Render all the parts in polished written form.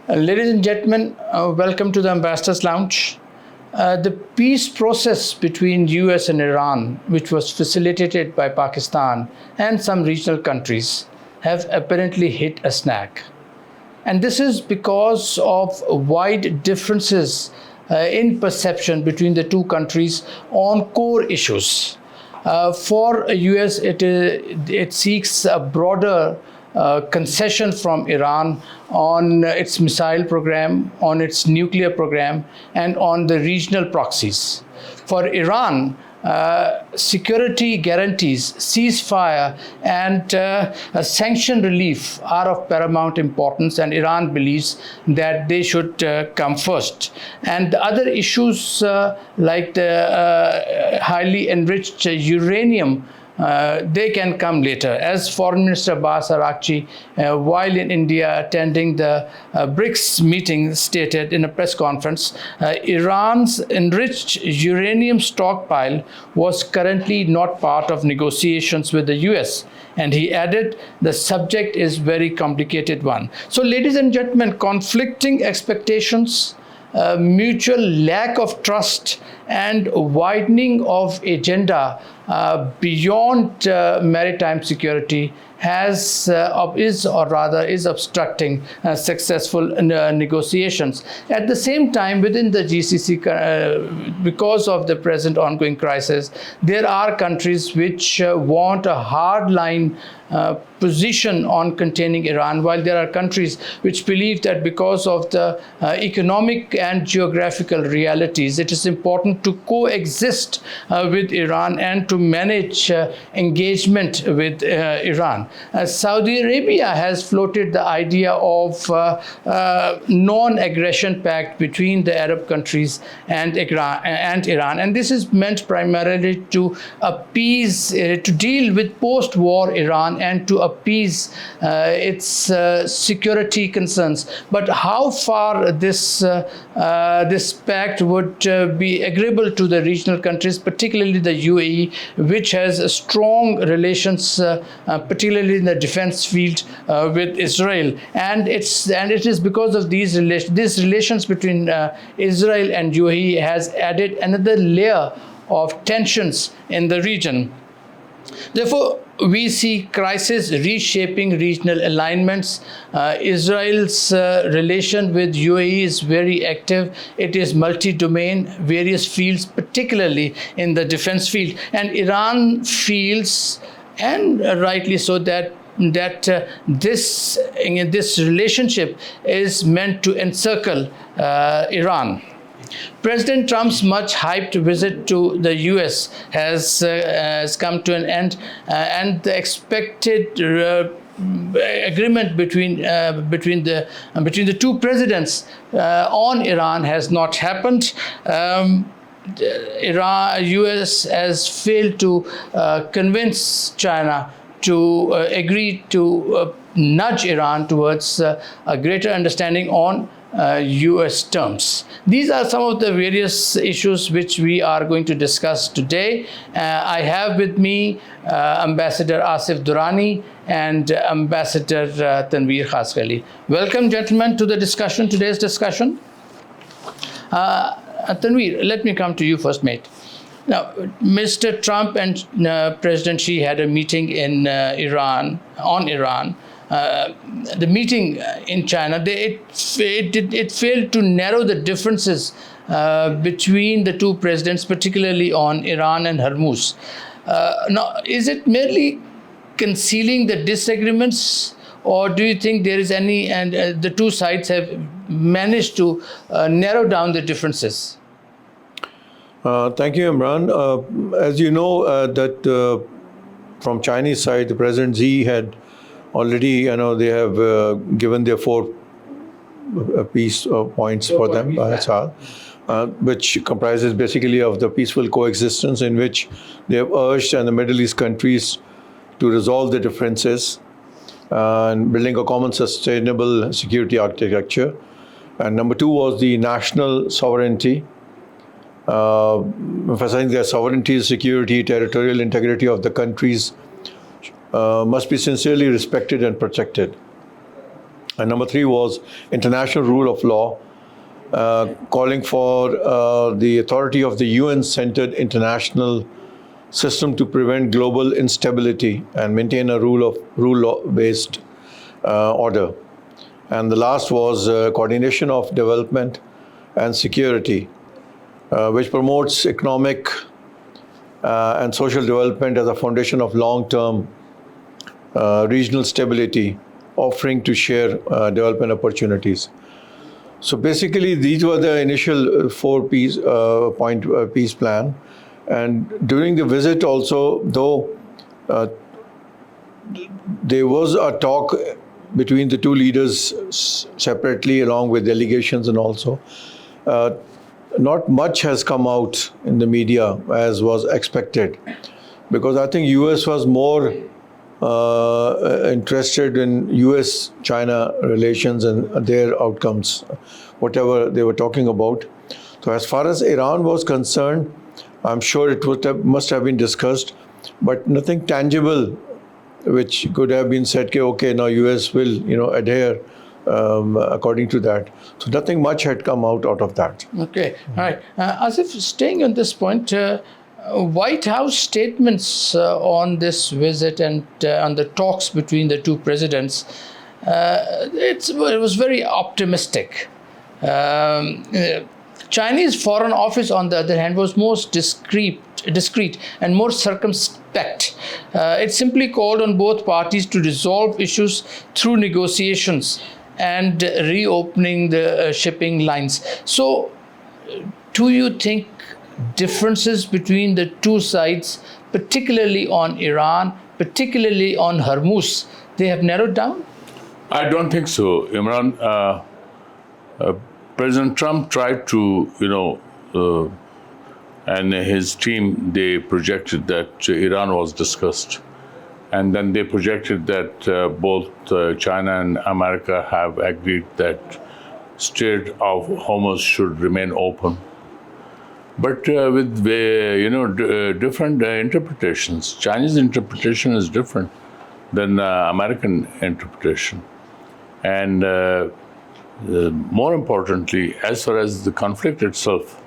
Ladies and gentlemen, welcome to the Ambassador's Lounge. The peace process between US and Iran, which was facilitated by Pakistan and some regional countries, have apparently hit a snag. And this is because of wide differences in perception between the two countries on core issues. For US, it seeks a broader concession from Iran on its missile program, on its nuclear program, and on the regional proxies. For Iran, security guarantees, ceasefire, and sanction relief are of paramount importance, and Iran believes that they should come first. And the other issues like the highly enriched uranium, they can come later. As Foreign Minister Abbas Araghchi, while in India attending the BRICS meeting, stated in a press conference, Iran's enriched uranium stockpile was currently not part of negotiations with the US. And he added, the subject is very complicated one. So, ladies and gentlemen, conflicting expectations, mutual lack of trust, and widening of agenda beyond maritime security is obstructing successful negotiations. At the same time, within the GCC, because of the present ongoing crisis, there are countries which want a hard-line position on containing Iran, while there are countries which believe that because of the economic and geographical realities, it is important to coexist with Iran and to manage engagement with Iran. Saudi Arabia has floated the idea of non-aggression pact between the Arab countries and Iran, and this is meant primarily to appease, to deal with post-war Iran and to appease its security concerns. But how far this pact would be agreeable to the regional countries, particularly the UAE, which has strong relations, particularly in the defense field, with Israel, and it is because of these relations between Israel and UAE has added another layer of tensions in the region. Therefore, we see crisis reshaping regional alignments. Israel's relation with UAE is very active. It is multi-domain, various fields, particularly in the defense field. And Iran feels, and rightly so, that this relationship is meant to encircle Iran. President Trump's much hyped visit to the US has come to an end, and the expected agreement between the two presidents on Iran has not happened. US has failed to convince China to agree to nudge Iran towards a greater understanding on US terms. These are some of the various issues which we are going to discuss today. I have with me Ambassador Asif Durrani and Ambassador Tanveer Khasghali. Welcome, gentlemen, to the discussion, today's discussion. Tanveer, let me come to you first, mate. Now, Mr. Trump and President Xi had a meeting in Iran. The meeting in China, it failed to narrow the differences between the two presidents, particularly on Iran and Hormuz. Now, is it merely concealing the disagreements, or do you think there is any, and the two sides have managed to narrow down the differences? Thank you, Imran. As you know, that from Chinese side, the President Xi had already, they have given their 4 peace points for them, which comprises basically of the peaceful coexistence, in which they have urged the Middle East countries to resolve the differences and building a common sustainable security architecture. And number 2 was the national sovereignty, emphasizing their sovereignty, security, territorial integrity of the countries must be sincerely respected and protected. And number 3 was international rule of law, calling for the authority of the UN-centered international system to prevent global instability and maintain a rule-based order. And the last was coordination of development and security, which promotes economic and social development as a foundation of long-term regional stability, offering to share development opportunities. So basically, these were the initial 4-point peace plan. And during the visit also, though there was a talk between the two leaders separately, along with delegations and also, not much has come out in the media as was expected, because I think US was more interested in US-China relations and their outcomes, whatever they were talking about. So as far as Iran was concerned, I'm sure it must have been discussed, but nothing tangible which could have been said, okay, now US will adhere according to that. So nothing much had come out of that. Okay, all right. As if staying on this point, White House statements on this visit and on the talks between the two presidents, it was very optimistic. Chinese Foreign Office, on the other hand, was most discreet and more circumspect. It simply called on both parties to resolve issues through negotiations and reopening the shipping lines. So, do you think differences between the two sides, particularly on Iran, particularly on Hormuz, they have narrowed down? I don't think so, Imran. President Trump tried to, and his team, they projected that Iran was discussed. And then they projected that both China and America have agreed that Strait of Hormuz should remain open. But with different interpretations. Chinese interpretation is different than American interpretation. And more importantly, as far as the conflict itself,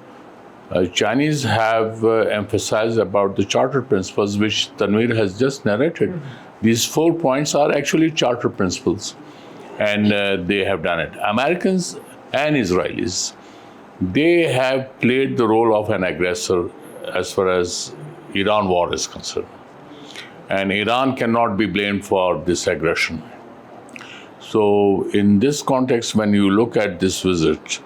Chinese have emphasized about the charter principles, which Tanveer has just narrated. These 4 points are actually charter principles, and they have done it. Americans and Israelis, they have played the role of an aggressor as far as Iran war is concerned. And Iran cannot be blamed for this aggression. So in this context, when you look at this visit,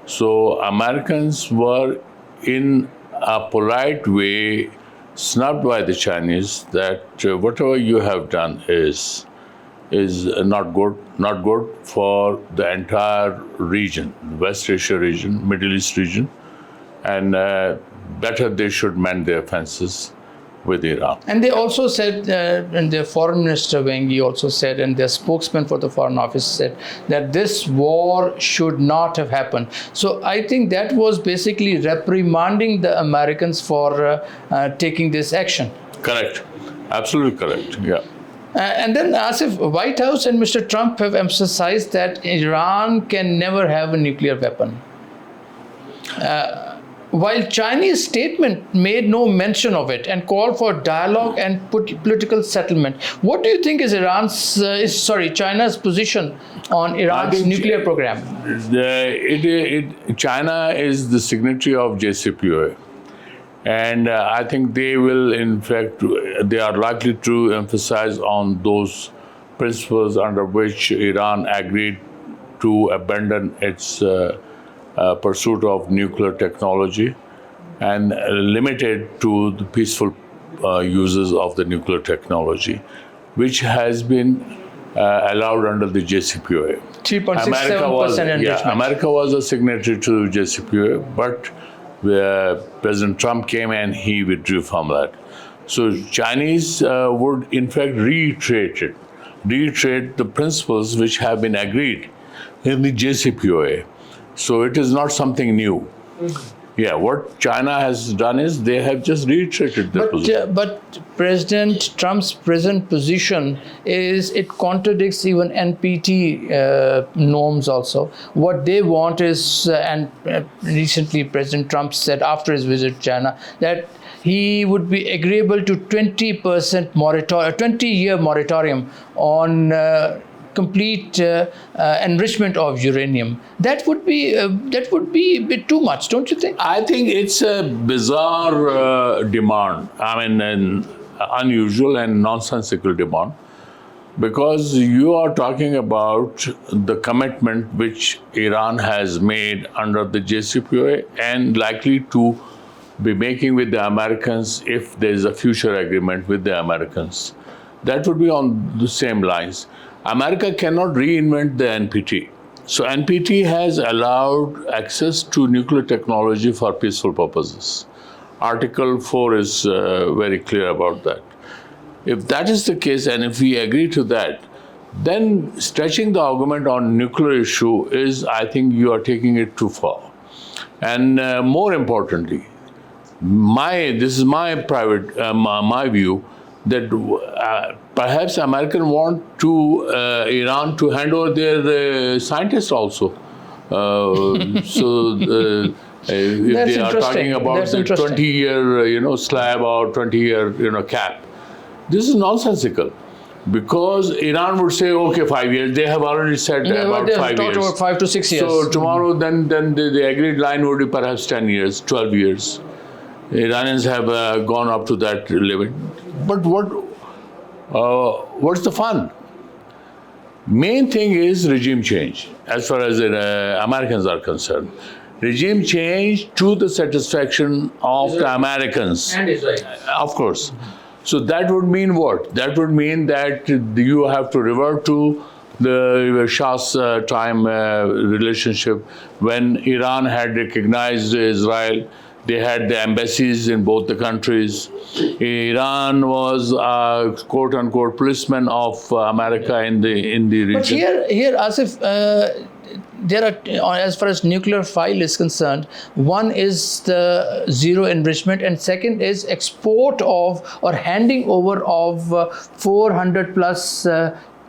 so Americans were in a polite way snubbed by the Chinese that whatever you have done is not good for the entire region, West Asia region, Middle East region, and better they should mend their fences with Iran. And they also said, and their foreign minister Wang Yi also said, and their spokesman for the Foreign Office said, that this war should not have happened. So I think that was basically reprimanding the Americans for taking this action. Correct. Absolutely correct. Yeah. And then Asif, White House and Mr. Trump have emphasized that Iran can never have a nuclear weapon. While Chinese statement made no mention of it and called for dialogue and political settlement, what do you think is China's position on Iran's nuclear program? China is the signatory of JCPOA, and I think they will, in fact, they are likely to emphasize on those principles under which Iran agreed to abandon its pursuit of nuclear technology and limited to the peaceful uses of the nuclear technology, which has been allowed under the JCPOA. 3.67% enrichment. America was a signatory to JCPOA, but President Trump came and he withdrew from that. So Chinese would in fact reiterate the principles which have been agreed in the JCPOA. So it is not something new. Yeah, what China has done is they have just reiterated their position. But President Trump's present position is it contradicts even NPT norms also. What they want is, and recently President Trump said after his visit to China that he would be agreeable to 20% 20-year moratorium on complete enrichment of uranium. That would be a bit too much, don't you think? I think it's a bizarre demand. I mean, an unusual and nonsensical demand, because you are talking about the commitment which Iran has made under the JCPOA and likely to be making with the Americans if there is a future agreement with the Americans. That would be on the same lines. America cannot reinvent the NPT. So NPT has allowed access to nuclear technology for peaceful purposes. Article 4 is very clear about that. If that is the case, and if we agree to that, then stretching the argument on nuclear issue is, I think you are taking it too far. And more importantly, this is my private, my view, that perhaps Americans want to Iran to hand over their scientists also. If they are talking about the 20-year, slab or 20-year, cap, this is nonsensical. Because Iran would say, okay, 5 years. They have already said about 5 years. About 5 to 6 years. So tomorrow, then the agreed line would be perhaps 10 years, 12 years. Iranians have gone up to that limit. But what's the fun? Main thing is regime change, as far as Americans are concerned. Regime change to the satisfaction of the Americans. And Israel. Of course. So that would mean what? That would mean that you have to revert to the Shah's time relationship when Iran had recognized Israel. They had the embassies in both the countries. Iran was a quote-unquote policeman of America in the region. But here, Asif, there are, as far as nuclear file is concerned, one is the zero enrichment, and second is export of or handing over of 400 plus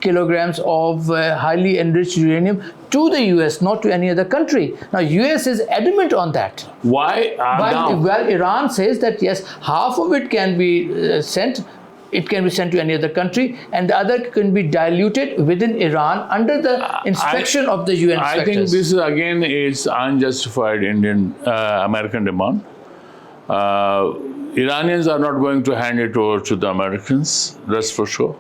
kilograms of highly enriched uranium to the US, not to any other country. Now, US is adamant on that. Why? Well, Iran says that yes, half of it can be sent. It can be sent to any other country, and the other can be diluted within Iran under the inspection of the UN inspectors. I think this again is unjustified American demand. Iranians are not going to hand it over to the Americans, that's for sure.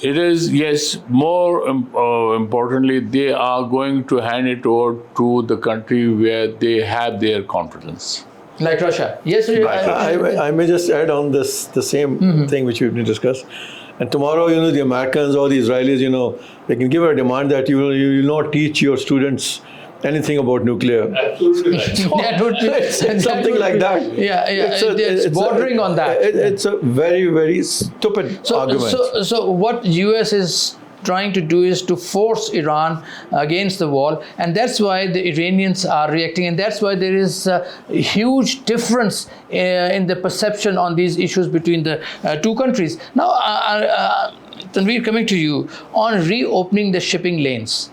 It is, yes, more importantly, they are going to hand it over to the country where they have their confidence. Like Russia. Yes, I may just add on the same thing which we've been discussed. And tomorrow, the Americans or the Israelis, they can give a demand that you will not teach your students anything about nuclear. Absolutely right. That would be something like that. Yeah, it's bordering on that. It's a very, very stupid argument. So what US is trying to do is to force Iran against the wall, and that's why the Iranians are reacting, and that's why there is a huge difference in the perception on these issues between the two countries. Now, Tanveer, coming to you, on reopening the shipping lanes,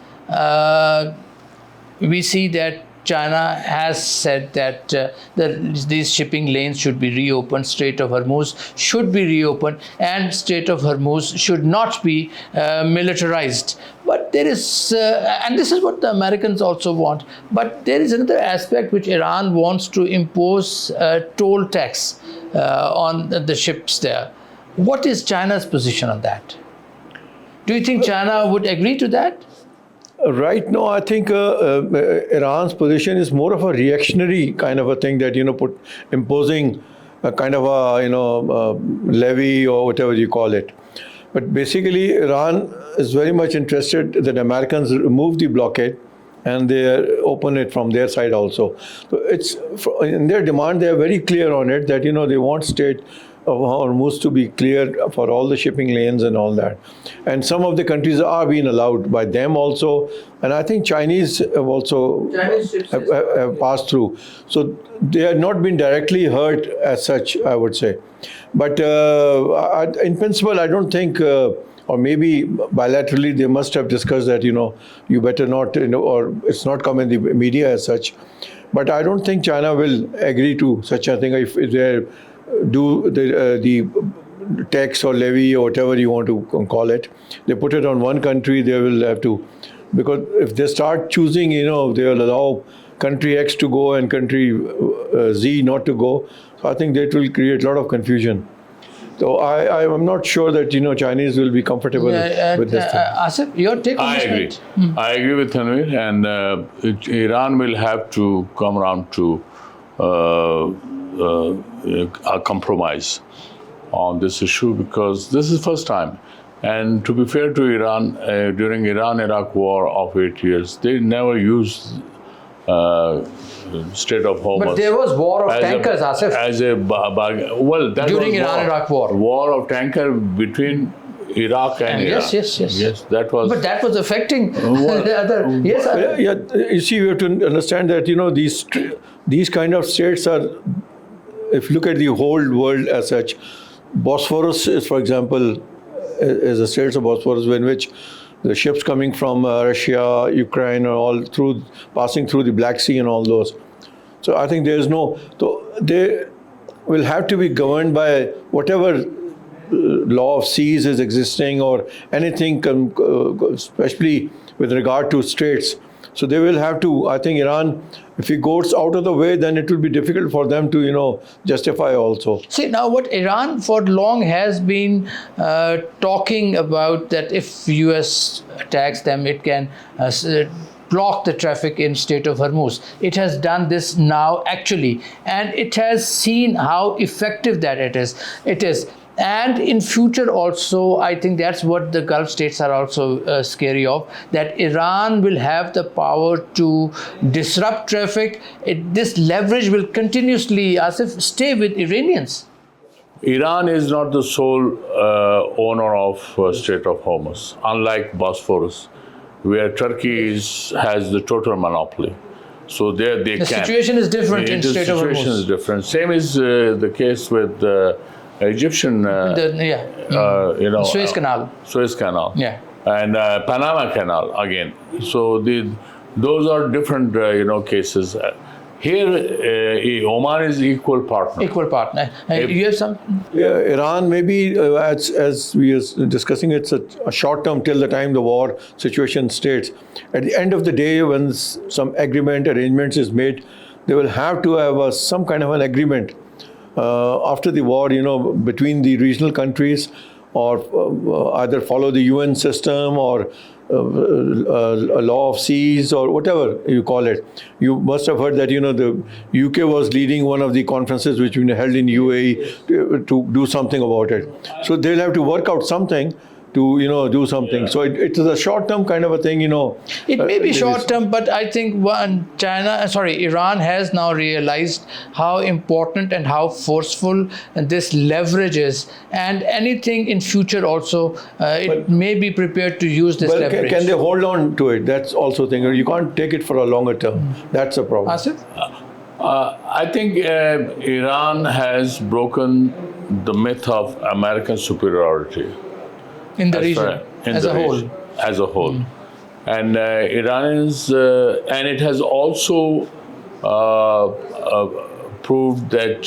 we see that China has said that these shipping lanes should be reopened, Strait of Hormuz should be reopened, and Strait of Hormuz should not be militarized. But there is, and this is what the Americans also want, but there is another aspect which Iran wants to impose a toll tax on the ships there. What is China's position on that? Do you think China would agree to that? Right now, I think Iran's position is more of a reactionary kind of a thing that, imposing a kind of a, levy or whatever you call it. But basically, Iran is very much interested that Americans remove the blockade and they open it from their side also. So it's in their demand, they are very clear on it that, they want state of Hormuz to be cleared for all the shipping lanes and all that. And some of the countries are being allowed by them also. And I think Chinese have also have passed through. So they have not been directly hurt as such, I would say. But in principle, I don't think, or maybe bilaterally, they must have discussed that, you better not, or it's not come in the media as such. But I don't think China will agree to such a thing if they do the tax or levy or whatever you want to call it. They put it on one country, they will have to, because if they start choosing, they will allow country X to go and country Z not to go. So I think that will create a lot of confusion. So I am not sure that Chinese will be comfortable with this thing. Asif, your take on this? I agree. I agree with Tanvir, and Iran will have to come around to a compromise on this issue, because this is first time. And to be fair to Iran, during Iran-Iraq war of 8 years, they never used Strait of Hormuz. But there was war of tankers, Asif. That during was Iran-Iraq war. War of tanker between Iraq and Iran. Yes. Yes, that was. But that was affecting the other. Yes, yeah. You see, we have to understand that these kind of states are. If you look at the whole world as such, Bosphorus is, for example, is a strait of Bosphorus in which the ships coming from Russia, Ukraine, are all passing through the Black Sea and all those. So I think there is no. So they will have to be governed by whatever law of seas is existing or anything, especially with regard to straits. So they will have to. I think Iran, if it goes out of the way, then it will be difficult for them to justify also. See, now what Iran for long has been talking about, that if US attacks them, it can block the traffic in Strait of Hormuz. It has done this now actually, and it has seen how effective that it is. And in future also, I think that's what the Gulf states are also scary of, that Iran will have the power to disrupt traffic. This leverage will continuously, Asif, stay with Iranians. Iran is not the sole owner of Strait of Hormuz, unlike Bosphorus, where Turkey has the total monopoly. So there they the can. The situation is different in Strait of Hormuz. The situation is different. Same is the case with Egyptian, Suez Canal. Suez Canal. Yeah. And Panama Canal again. So those are different, cases. Here, Oman is equal partner. Equal partner. You have some? Yeah, Iran maybe, as we are discussing, it's a short term till the time the war situation states. At the end of the day, when some arrangements is made, they will have to have some kind of an agreement after the war, between the regional countries, or either follow the UN system or a law of seas or whatever you call it. You must have heard that the UK was leading one of the conferences which were held in UAE to do something about it. So they'll have to work out something to do something. So it is a short-term kind of a thing, It may be short-term, but I think Iran has now realized how important and how forceful this leverage is, and anything in future also, it may be prepared to use this leverage. Can they hold on to it? That's also a thing. You can't take it for a longer term. That's a problem. Asif? I think Iran has broken the myth of American superiority. In the region, as a whole. And Iranians, and it has also proved that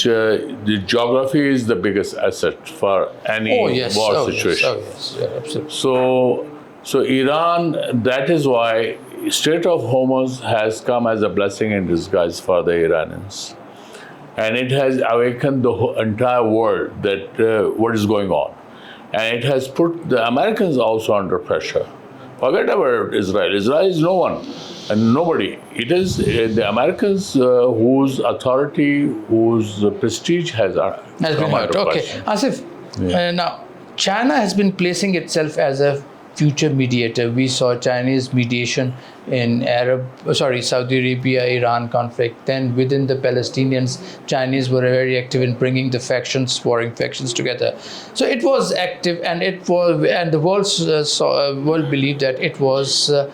the geography is the biggest asset for any war situation. Yeah, absolutely. So Iran, that is why Strait of Hormuz has come as a blessing in disguise for the Iranians. And it has awakened the entire world that what is going on. And it has put the Americans also under pressure. Forget about Israel. Israel is no one and nobody. It is the Americans whose authority, whose prestige has come under okay. question. Asif, now China has been placing itself as a future mediator. We saw Chinese mediation in Saudi Arabia-Iran conflict. Then within the Palestinians, Chinese were very active in bringing the warring factions together. So it was active, and the world believed that it was a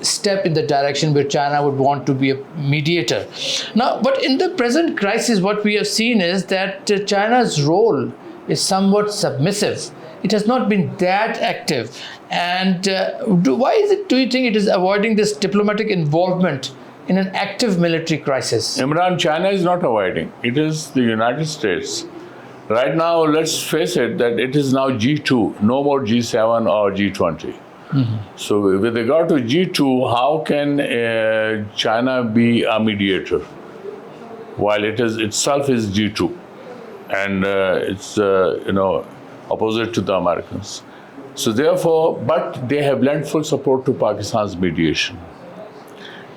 step in the direction where China would want to be a mediator. Now, but in the present crisis, what we have seen is that China's role is somewhat submissive. It has not been that active. And do you think it is avoiding this diplomatic involvement in an active military crisis? Imran, China is not avoiding. It is the United States. Right now, let's face it, that it is now G2, no more G7 or G20. Mm-hmm. So with regard to G2, how can China be a mediator while it is itself is G2 and it's opposite to the Americans? So therefore, but they have lent full support to Pakistan's mediation,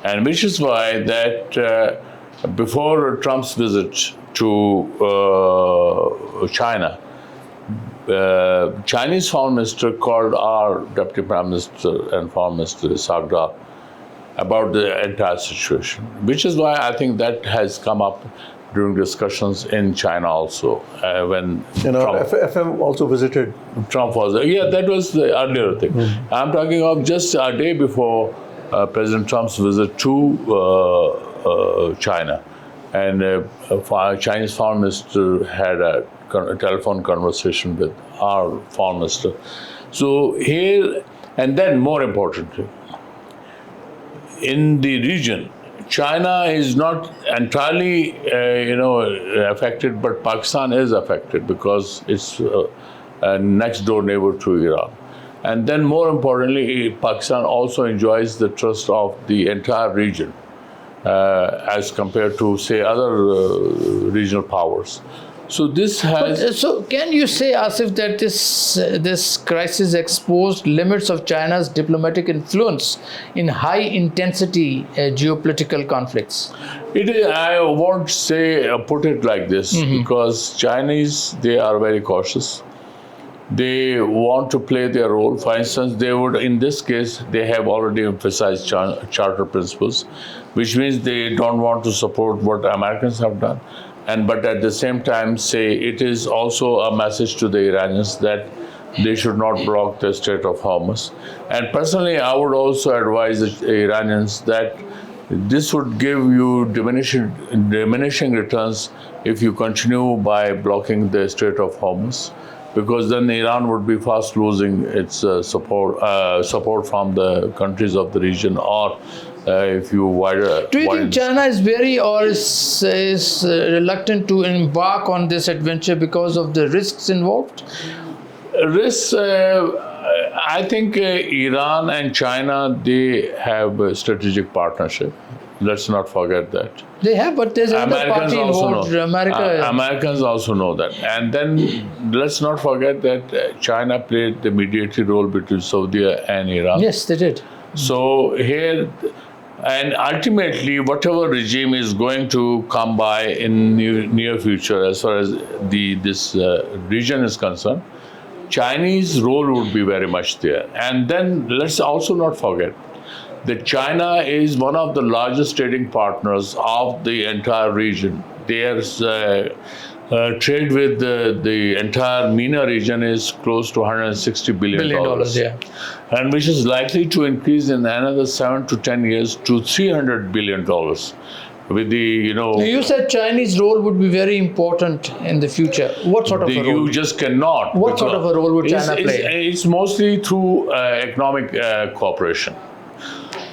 and which is why that before Trump's visit to China, Chinese Foreign Minister called our Deputy Prime Minister and Foreign Minister Sagda about the entire situation, which is why I think that has come up during discussions in China also. When FM also visited. Trump was there. Yeah, that was the earlier thing. Mm-hmm. I'm talking of just a day before President Trump's visit to China. And Chinese Foreign Minister had a telephone conversation with our Foreign Minister. So here, and then more importantly, in the region, China is not entirely, affected, but Pakistan is affected because it's a next door neighbor to Iran. And then more importantly, Pakistan also enjoys the trust of the entire region as compared to, say, other regional powers. So this has. So can you say, Asif, that this crisis exposed limits of China's diplomatic influence in high intensity geopolitical conflicts? It is. I won't say put it like this, mm-hmm. because Chinese, they are very cautious. They want to play their role. For instance, they would, in this case, they have already emphasized charter principles, which means they don't want to support what Americans have done. But at the same time, say it is also a message to the Iranians that they should not block the Strait of Hormuz. And personally, I would also advise the Iranians that this would give you diminishing returns if you continue by blocking the Strait of Hormuz, because then Iran would be fast losing its support from the countries of the region, or if you Do you think China is is reluctant to embark on this adventure because of the risks involved? Risks, I think Iran and China, they have a strategic partnership. Let's not forget that. They have, but there's another party involved. Americans also know that. And then let's not forget that China played the mediator role between Saudi and Iran. Yes, they did. So here, and ultimately, whatever regime is going to come by in near future, as far as this region is concerned, Chinese role would be very much there. And then let's also not forget that China is one of the largest trading partners of the entire region. There's trade with the entire MENA region is close to $160 billion. Yeah. And which is likely to increase in another 7 to 10 years to $300 billion. With the, You said Chinese role would be very important in the future. What sort of a role? You just cannot. What sort of a role would China play? It's mostly through economic cooperation.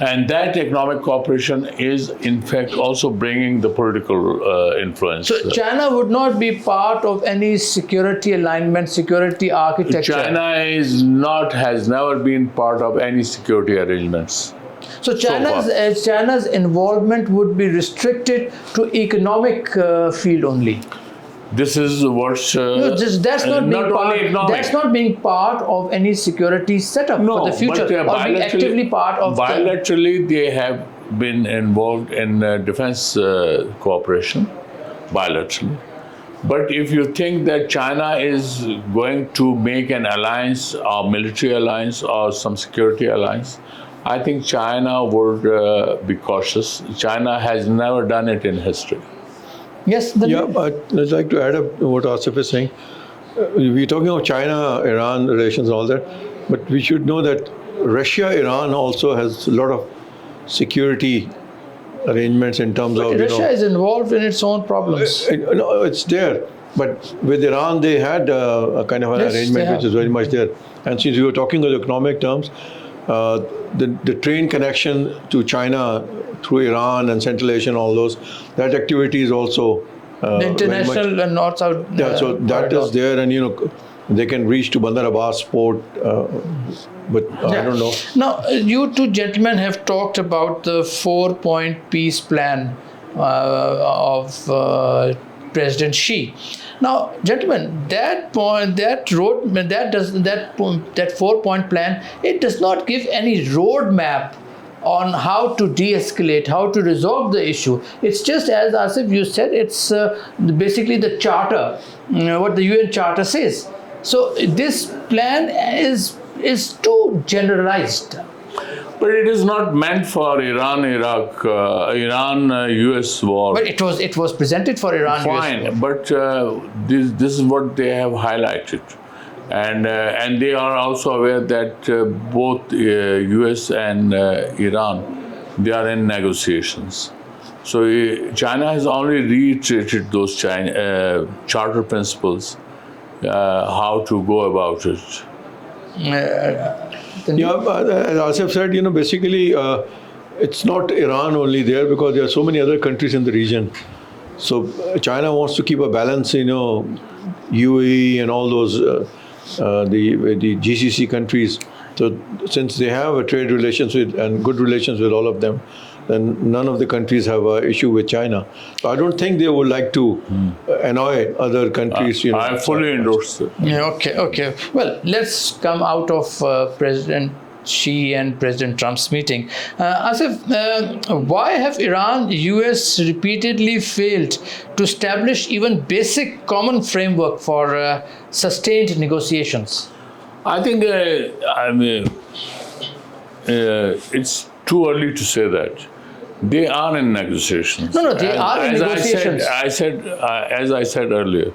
And that economic cooperation is, in fact, also bringing the political influence. So China would not be part of any security alignment, security architecture? China has never been part of any security arrangements. So China's involvement would be restricted to economic field only? This is what's that's not being part of any security setup for the future, or being actively part of. Bilaterally, they have been involved in defense cooperation, bilaterally. But if you think that China is going to make an alliance, a military alliance, or some security alliance, I think China would be cautious. China has never done it in history. Yes, Yeah, but I'd like to add up to what Asif is saying. We're talking of China, Iran relations, and all that, but we should know that Russia, Iran also has a lot of security arrangements in terms of, Russia is involved in its own problems. no, it's there. But with Iran, they had a kind of an Yes, they arrangement have. which is very much there. And since we were talking of economic terms, the train connection to China through Iran and Central Asia and all those, that activity is also The very international and north-south. yeah, so that is there, and they can reach to Bandar Abbas port, but I don't know. Now, you two gentlemen have talked about the 4-point peace plan of President Xi. Now, gentlemen, that 4-point plan, it does not give any roadmap on how to de-escalate, how to resolve the issue. It's just, as Asif, you said, it's basically the charter, what the UN Charter says. So this plan is too generalized. But it is not meant for Iran-Iraq, Iran-US war. But it was presented for Iran. Fine, but this is what they have highlighted. And they are also aware that both US and Iran, they are in negotiations. So China has only reiterated those charter principles, how to go about it. Yeah, as Asif said, basically it's not Iran only there, because there are so many other countries in the region. So China wants to keep a balance, UAE and all those, the GCC countries. So since they have a trade relations with and good relations with all of them, then none of the countries have an issue with China. So I don't think they would like to annoy other countries. I fully endorse it. Yeah, okay. Well, let's come out of President Xi and President Trump's meeting. Asif, why have Iran, US repeatedly failed to establish even basic common framework for sustained negotiations? I think it's too early to say that. They are in negotiations. No, they are in negotiations. As I said earlier,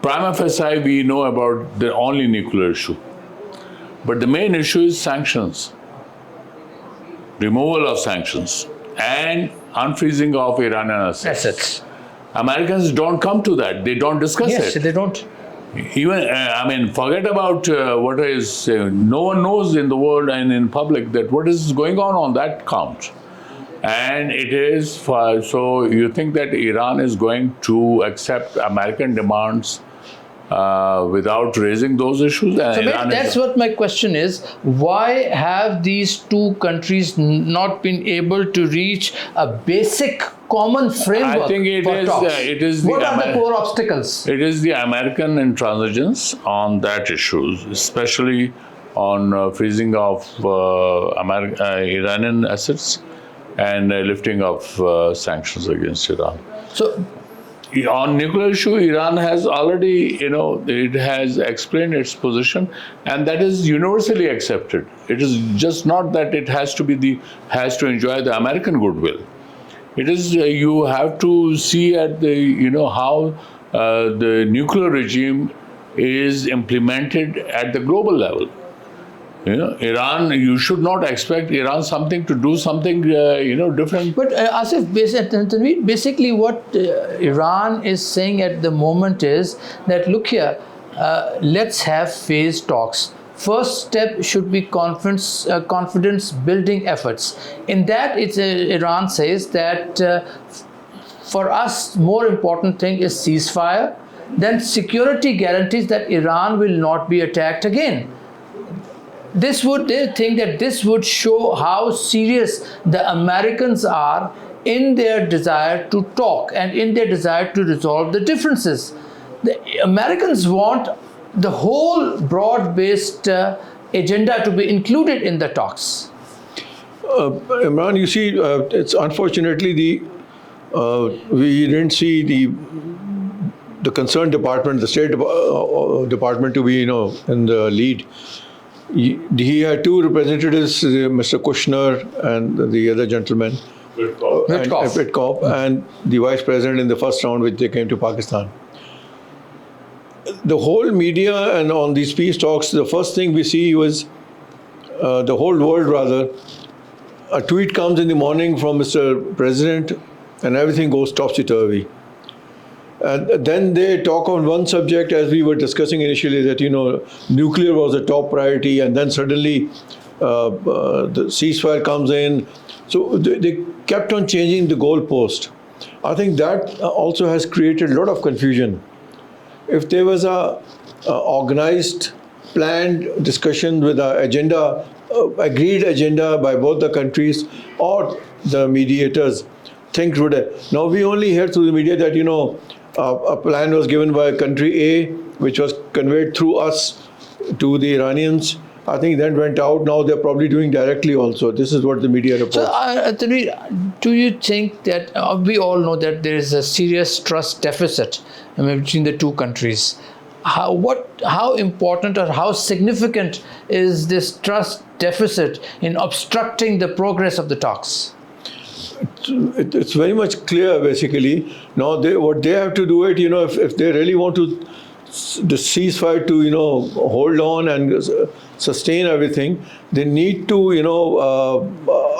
prima facie we know about the only nuclear issue. But the main issue is sanctions, removal of sanctions, and unfreezing of Iranian assets. Americans don't come to that. They don't discuss it. Yes, they don't. Even, forget about what is, no one knows in the world and in public that what is going on that count. And it is, so you think that Iran is going to accept American demands without raising those issues? So that's what my question is. Why have these two countries not been able to reach a basic common framework? I think it is what are the core obstacles? It is the American intransigence on that issue, especially on freezing of Iranian assets and lifting of sanctions against Iran. So, on nuclear issue, Iran has already, it has explained its position, and that is universally accepted. It is just not that it has to enjoy the American goodwill. It is you have to see at the how the nuclear regime is implemented at the global level. Iran, you should not expect Iran to do something different. But Asif, basically what Iran is saying at the moment is that, look here, let's have phase talks. First step should be confidence building efforts. In that, Iran says that for us, more important thing is ceasefire, then security guarantees that Iran will not be attacked again. They think that this would show how serious the Americans are in their desire to talk and in their desire to resolve the differences. The Americans want the whole broad-based agenda to be included in the talks. Imran, you see, it's unfortunately we didn't see the concerned department, the State Department, to be in the lead. He had two representatives, Mr. Kushner and the other gentleman, Witkoff, and the vice president in the first round, which they came to Pakistan. The whole media and on these peace talks, the first thing we see was the whole world, rather, a tweet comes in the morning from Mr. President, and everything goes topsy-turvy. And then they talk on one subject, as we were discussing initially, that nuclear was a top priority, and then suddenly the ceasefire comes in. So they kept on changing the goalpost. I think that also has created a lot of confusion. If there was a organized, planned discussion with an agenda, agreed agenda by both the countries or the mediators, things would have. Now we only hear through the media that a plan was given by country A, which was conveyed through us to the Iranians. I think that went out. Now they're probably doing directly also. This is what the media reports. So, Tanveer, do you think that we all know that there is a serious trust deficit between the two countries? How important or how significant is this trust deficit in obstructing the progress of the talks? It's very much clear, basically. Now, what they have to do it, if they really want the ceasefire to, hold on and sustain everything, they need to,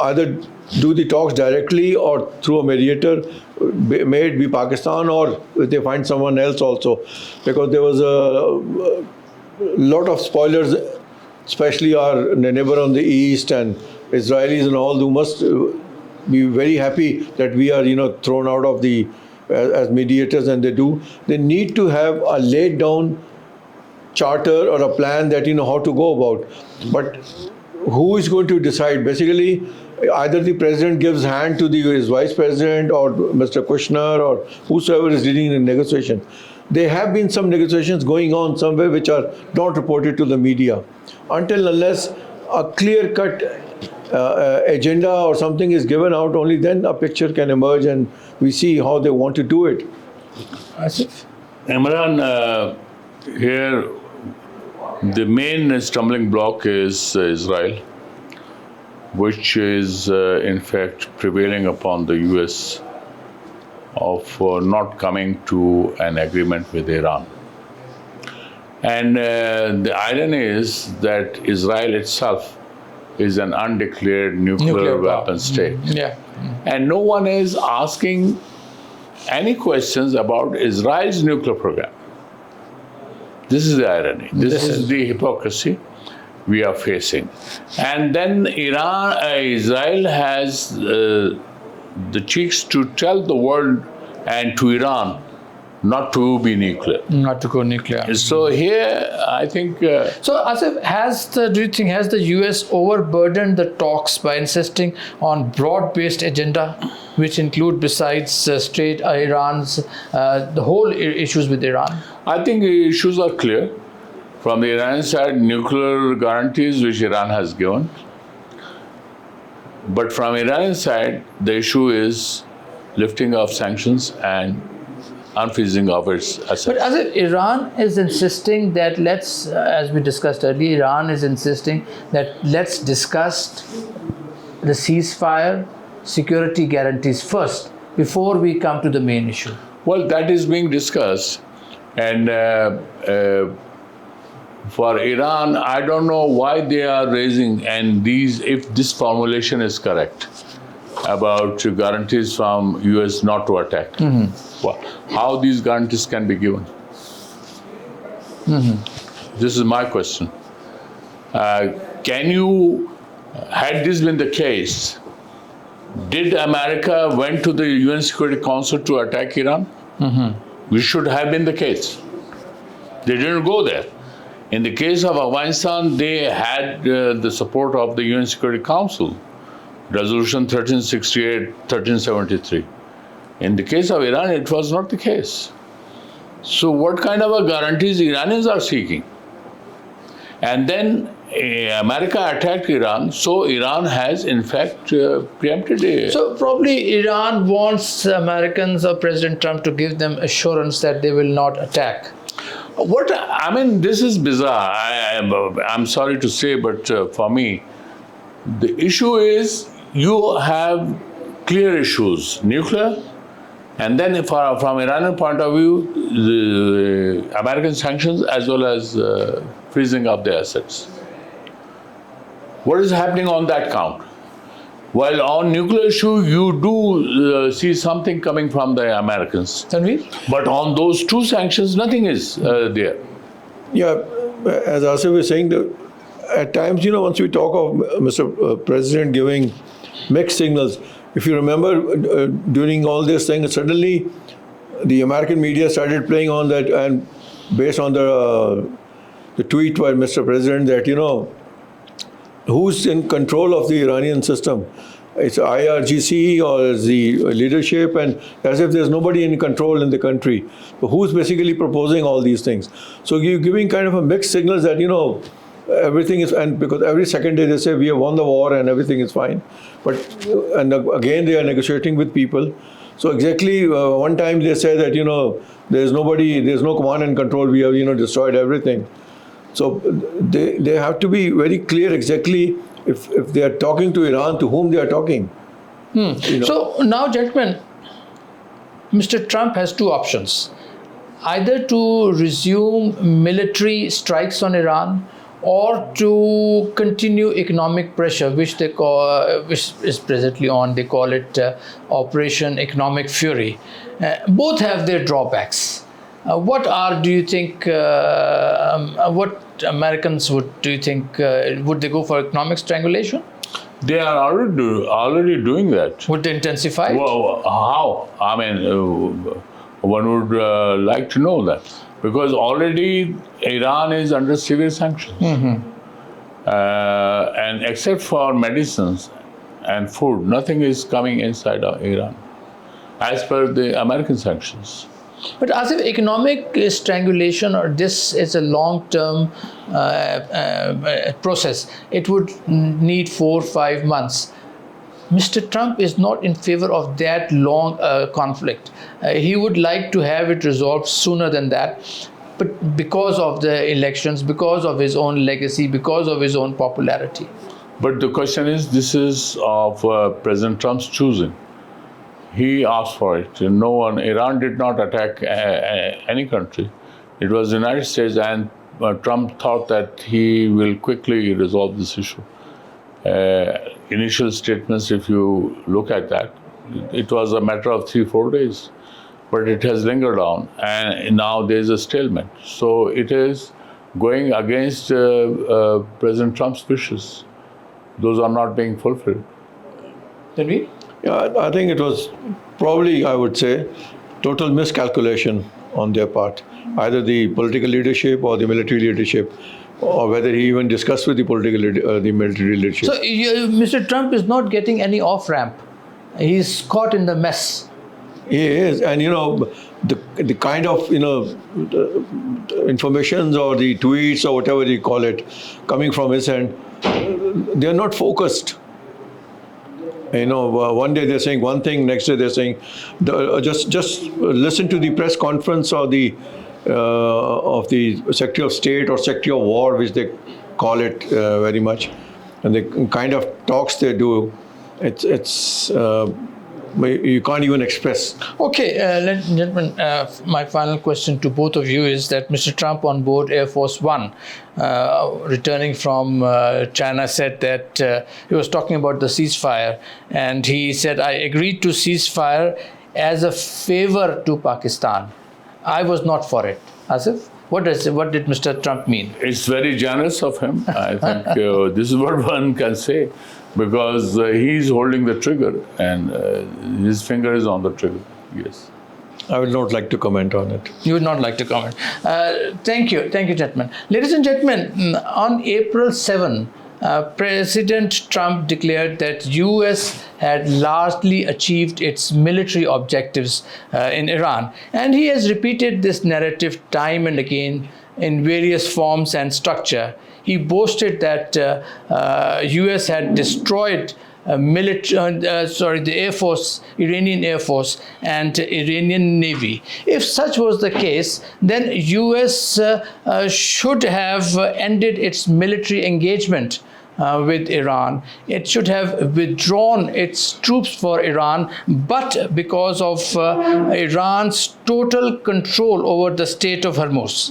either do the talks directly or through a mediator, may it be Pakistan, or if they find someone else also. Because there was a lot of spoilers, especially our neighbor on the east and Israelis and all, who must be very happy that we are, thrown out of the as mediators, and they do. They need to have a laid down charter or a plan that how to go about. But who is going to decide? Basically, either the president gives hand to his vice president or Mr. Kushner or whosoever is leading the negotiation. There have been some negotiations going on somewhere which are not reported to the media. Unless a clear-cut agenda or something is given out, only then a picture can emerge and we see how they want to do it. Asif? Imran, here the main stumbling block is Israel, which is in fact prevailing upon the US of not coming to an agreement with Iran. And the irony is that Israel itself is an undeclared nuclear weapon state. Yeah. And no one is asking any questions about Israel's nuclear program. This is the irony. This is the hypocrisy we are facing. And then Israel has the cheeks to tell the world and to Iran not to be nuclear. Not to go nuclear. So here, I think... So, Asif, do you think has the US overburdened the talks by insisting on broad-based agenda, which include, besides straight Iran's, the whole issues with Iran? I think the issues are clear. From the Iranian side, nuclear guarantees which Iran has given. But from Iranian side, the issue is lifting of sanctions and unfreezing of its assets. But as Iran is insisting that as we discussed earlier, Iran is insisting that let's discuss the ceasefire security guarantees first before we come to the main issue. Well, that is being discussed. And for Iran, I don't know why they are raising, and if this formulation is correct, about guarantees from US not to attack. Mm-hmm. Well, how these guarantees can be given? Mm-hmm. This is my question. Had this been the case, did America went to the UN Security Council to attack Iran? Mm-hmm. This should have been the case. They didn't go there. In the case of Afghanistan, they had the support of the UN Security Council. Resolution 1368, 1373. In the case of Iran, it was not the case. So what kind of guarantees Iranians are seeking? And then America attacked Iran, so Iran has in fact preempted it. So probably Iran wants Americans or President Trump to give them assurance that they will not attack. What I mean, this is bizarre. I'm sorry to say, but for me, the issue is you have clear issues, nuclear, and then from Iranian point of view, the American sanctions as well as freezing up their assets. What is happening on that count? While on nuclear issue, you do see something coming from the Americans. Tanveer? But on those two sanctions, nothing is there. Yeah, as Asif was saying, at times, once we talk of Mr. President giving mixed signals, if you remember during all this thing, suddenly the American media started playing on that, and based on the tweet by Mr. President that, who's in control of the Iranian system? It's IRGC or is the leadership, and as if there's nobody in control in the country. So who's basically proposing all these things? So you're giving kind of a mixed signals that, everything is, and because every second day they say we have won the war and everything is fine. But, and again, they are negotiating with people. So exactly one time they say that, there's no command and control, we have, destroyed everything. So they have to be very clear exactly if they are talking to Iran, to whom they are talking. So now, gentlemen, Mr. Trump has two options. Either to resume military strikes on Iran or to continue economic pressure, which they call, which is presently on, they call it Operation Economic Fury. Both have their drawbacks. Do you think, what Americans would they go for economic strangulation? They are already doing that. Would they intensify it? Well, how? I mean, one would like to know that. Because already Iran is under severe sanctions. And except for medicines and food, nothing is coming inside of Iran, as per the American sanctions. But as if economic strangulation, or this is a long-term process, it would need 4 or 5 months. Mr. Trump is not in favor of that long conflict. He would like to have it resolved sooner than that. But because of the elections, because of his own legacy, because of his own popularity. But the question is, this is of President Trump's choosing. He asked for it. No one, Iran did not attack any country. It was the United States, and Trump thought that he will quickly resolve this issue. Initial statements, if you look at that, it was a matter of 3-4 days. But it has lingered on, and now there is a stalemate. So it is going against President Trump's wishes. Those are not being fulfilled. Tanveer? Yeah, I think it was probably, I would say, total miscalculation on their part. Either the political leadership or the military leadership, or whether he even discussed with the military leadership. So Mr. Trump is not getting any off-ramp. He's caught in the mess. He is, and the kind of the informations or the tweets or whatever you call it coming from his end, they are not focused. One day they're saying one thing, next day they're saying, just listen to the press conference or the of the Secretary of State or Secretary of War, which they call it very much, and the kind of talks they do, it's. You can't even express. Okay, ladies and gentlemen, my final question to both of you is that Mr. Trump on board Air Force One, returning from China, said that he was talking about the ceasefire, and he said, I agreed to ceasefire as a favor to Pakistan. I was not for it. Asif, what did Mr. Trump mean? It's very generous of him. I think this is what one can say. Because he's holding the trigger and his finger is on the trigger. Yes. I would not like to comment on it. You would not like to comment. Thank you, gentlemen. Ladies and gentlemen, on April 7, President Trump declared that U.S. had largely achieved its military objectives in Iran. And he has repeated this narrative time and again in various forms and structure. he boasted that U.S. had destroyed the Air Force, Iranian Air Force, and Iranian Navy. If such was the case, then U.S. Should have ended its military engagement with Iran. It should have withdrawn its troops for Iran, but because of Iran's total control over the Strait of Hormuz.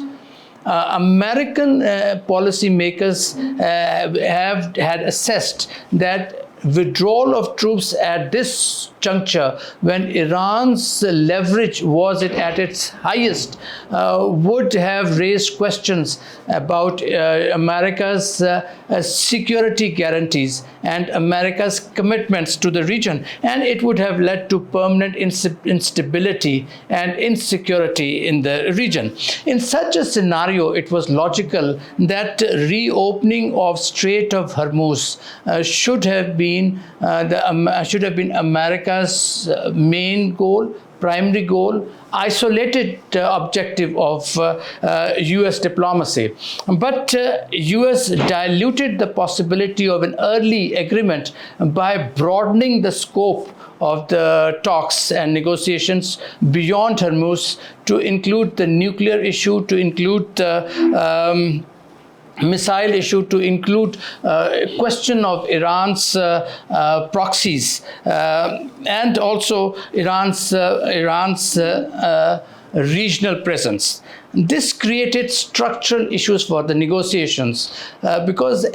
American policymakers have had assessed that withdrawal of troops at this juncture, when Iran's leverage was at its highest, would have raised questions about America's security guarantees and America's commitments to the region, and it would have led to permanent instability and insecurity in the region. In such a scenario, it was logical that reopening of Strait of Hormuz should have been America's main goal, primary goal, isolated objective of U.S. diplomacy. But U.S. diluted the possibility of an early agreement by broadening the scope of the talks and negotiations beyond Hormuz to include the nuclear issue, to include the missile issue, to include question of Iran's proxies and also Iran's regional presence. This created structural issues for the negotiations because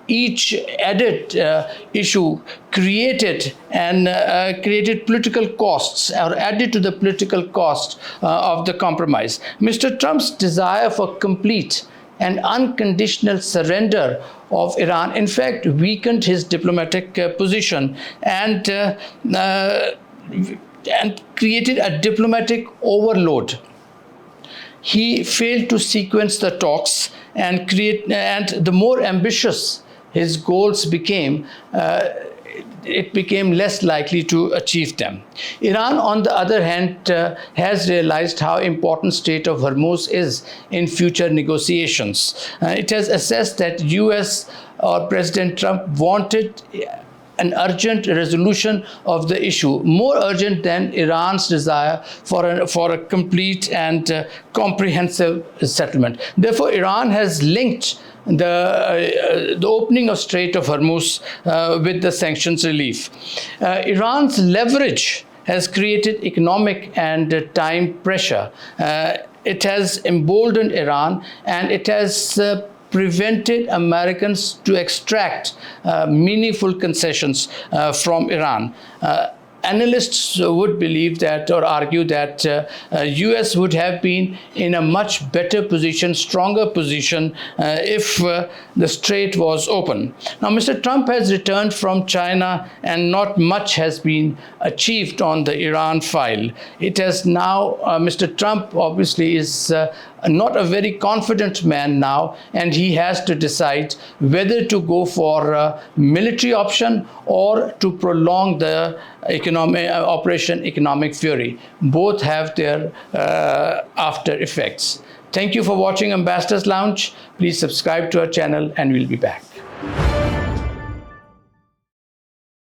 each added issue created political costs, or added to the political cost of the compromise. Mr. Trump's desire for complete and unconditional surrender of Iran, in fact, weakened his diplomatic position and created a diplomatic overload. He failed to sequence the talks, and the more ambitious his goals became, it became less likely to achieve them. Iran, on the other hand, has realized how important Strait of Hormuz is in future negotiations. It has assessed that U.S. or President Trump wanted an urgent resolution of the issue, more urgent than Iran's desire for a complete and comprehensive settlement. Therefore, Iran has linked the opening of Strait of Hormuz with the sanctions relief. Iran's leverage has created economic and time pressure. It has emboldened Iran, and it has prevented Americans to extract meaningful concessions from Iran. Analysts would believe that, or argue that, U.S. would have been in a much better position, stronger position, if the strait was open. Now, Mr. Trump has returned from China, and not much has been achieved on the Iran file. It has now, Mr. Trump obviously is not a very confident man now, and he has to decide whether to go for a military option or to prolong the Operation Economic Fury. Both have their after effects. Thank you for watching Ambassador's Lounge. Please subscribe to our channel, and we'll be back.